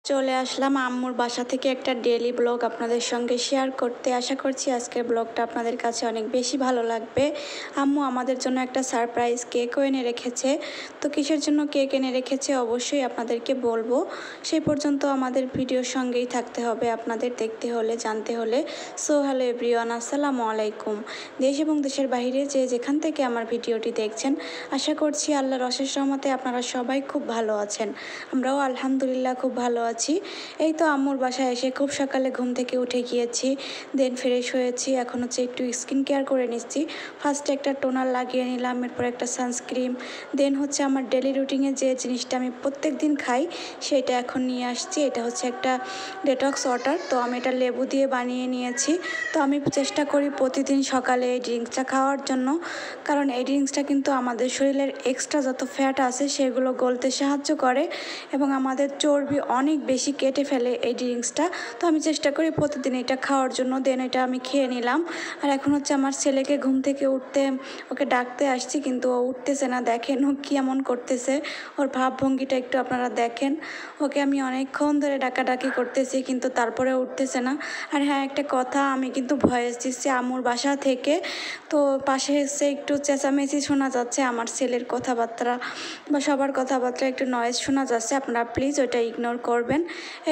চলে আসলাম আম্মুর বাসা থেকে একটা ডেইলি ব্লগ আপনাদের সঙ্গে শেয়ার করতে। আশা করছি আজকের ব্লগটা আপনাদের কাছে অনেক বেশি ভালো লাগবে। আম্মু আমাদের জন্য একটা সারপ্রাইজ কেকও এনে রেখেছে। তো কিসের জন্য কেক এনে রেখেছে অবশ্যই আপনাদেরকে বলবো। সেই পর্যন্ত আমাদের ভিডিওর সঙ্গেই থাকতে হবে আপনাদের, দেখতে হলে জানতে হলে। সো হ্যালো এভরিওয়ান, আসসালামু আলাইকুম। দেশ এবং দেশের বাইরে যে যেখান থেকে আমার ভিডিওটি দেখছেন, আশা করছি আল্লাহর অশেষ রহমতে আপনারা সবাই খুব ভালো আছেন। আমরাও আলহামদুলিল্লাহ খুব ভালো আছি। এই তো আম্মুর বাসায় এসে খুব সকালে ঘুম থেকে উঠে গিয়েছি, দেন ফ্রেশ হয়েছি। এখন হচ্ছে একটু স্কিন কেয়ার করে নিচ্ছি। ফার্স্টে একটা টোনার লাগিয়ে নিলাম, এরপর একটা সানস্ক্রিন, দেন হচ্ছে আমার ডেলি রুটিনে যে জিনিসটা আমি প্রত্যেক দিন খাই সেইটা এখন নিয়ে আসছি। এটা হচ্ছে একটা ডেটক্স ওয়াটার। তো আমি এটা লেবু দিয়ে বানিয়ে নিয়েছি। তো আমি চেষ্টা করি প্রতিদিন সকালে এই ড্রিঙ্কসটা খাওয়ার জন্য, কারণ এই ড্রিঙ্কসটা কিন্তু আমাদের শরীরের এক্সট্রা যত ফ্যাট আছে সেগুলো গলতে সাহায্য করে এবং আমাদের চর্বি অনেক বেশি কেটে ফেলে এই ড্রিঙ্কসটা। তো আমি চেষ্টা করি প্রতিদিন এটা খাওয়ার জন্য। দেন এটা আমি খেয়ে নিলাম। আর এখন হচ্ছে আমার ছেলেকে ঘুম থেকে উঠতে ওকে ডাকতে আসছি, কিন্তু ও উঠতেছে না। দেখেন ও কি এমন করতেছে, ওর ভাবভঙ্গিটা একটু আপনারা দেখেন। ওকে আমি অনেকক্ষণ ধরে ডাকাডাকি করতেছি কিন্তু তারপরে উঠতেছে না। আর হ্যাঁ, একটা কথা, আমি কিন্তু ভয়েস দিচ্ছি আম্মুর বাসা থেকে। তো পাশে এসে একটু চেঁচামেচি শোনা যাচ্ছে, আমার ছেলের কথাবার্তা বা সবার কথাবার্তা একটু নয়েজ শোনা যাচ্ছে, আপনারা প্লিজ ওটা ইগনোর করবেন।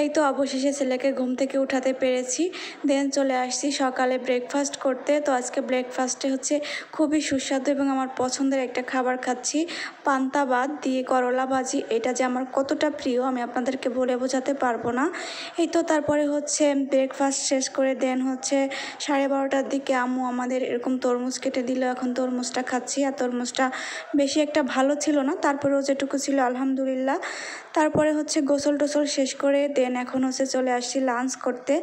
এই তো অবশেষে ছেলেকে ঘুম থেকে উঠাতে পেরেছি। দেন চলে আসছি সকালে ব্রেকফাস্ট করতে। তো আজকে ব্রেকফাস্টে হচ্ছে খুবই সুস্বাদু এবং আমার পছন্দের একটা খাবার খাচ্ছি, পান্তা ভাত দিয়ে করলা ভাজি। এটা যে আমার কতটা প্রিয় আমি আপনাদেরকে বলে বোঝাতে পারবো না। এই তো তারপরে হচ্ছে ব্রেকফাস্ট শেষ করে দেন হচ্ছে 12:30টার দিকে আম্মু আমাদের এরকম তরমুজ কেটে দিল। এখন তরমুজটা খাচ্ছি। আর তরমুজটা বেশি একটা ভালো ছিল না, তারপরেও যেটুকু ছিল আলহামদুলিল্লাহ। তারপরে হচ্ছে গোসল টোসল শেষ করে দেন এখন হচ্ছে চলে আসছি লাঞ্চ করতে।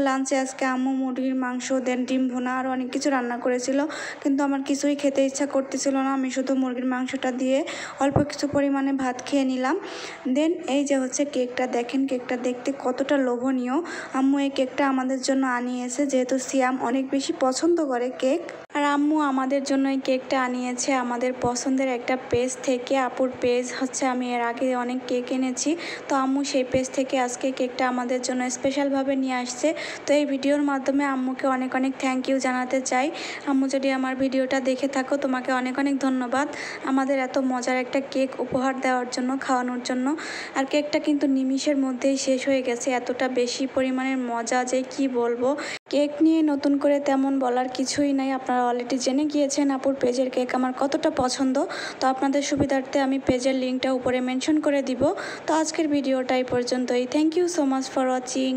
লাঞ্চে আজকে আম্মু মুরগির মাংস, দেন ডিম ভুনা আর অনেক কিছু রান্না করেছিল, কিন্তু আমার কিছুই খেতে ইচ্ছা করতেছিল না। আমি শুধু মুরগির মাংসটা দিয়ে অল্প কিছু পরিমাণে ভাত খেয়ে নিলাম। দেন এই যে হচ্ছে কেকটা, দেখেন কেকটা দেখতে কতটা লোভনীয়। আম্মু এই কেকটা আমাদের জন্য আনিয়েছে, যেহেতু সিয়াম অনেক বেশি পছন্দ করে কেক। আর আম্মু আমাদের জন্য এই কেকটা আনিয়েছে আমাদের পছন্দের একটা পেজ থেকে। আপুর পেজ হচ্ছে, আমি এর আগে অনেক কেক এনেছি, তো আম্মু সেই পেজ থেকে আজকে কেকটা আমাদের জন্য স্পেশালভাবে নিয়ে আসছে। তো এই ভিডিওর মাধ্যমে আম্মুকে অনেক অনেক থ্যাংক ইউ জানাতে চাই। আম্মু যদি আমার ভিডিওটা দেখে থাকো, তোমাকে অনেক অনেক ধন্যবাদ আমাদের এত মজার একটা কেক উপহার দেওয়ার জন্য, খাওয়ানোর জন্য। আর কেকটা কিন্তু নিমিষের মধ্যেই শেষ হয়ে গেছে, এতটা বেশি পরিমাণের মজা যে কি বলবো। কেক নিয়ে নতুন করে তেমন বলার কিছুই নাই, আপনারা অলরেডি জেনে গিয়েছেন আপুর পেজের কেক আমার কতটা পছন্দ। তো আপনাদের সুবিধার্থে আমি পেজের লিঙ্কটা উপরে মেনশন করে দিব। তো আজকের ভিডিওটা এই পর্যন্তই। Thank you so much for watching.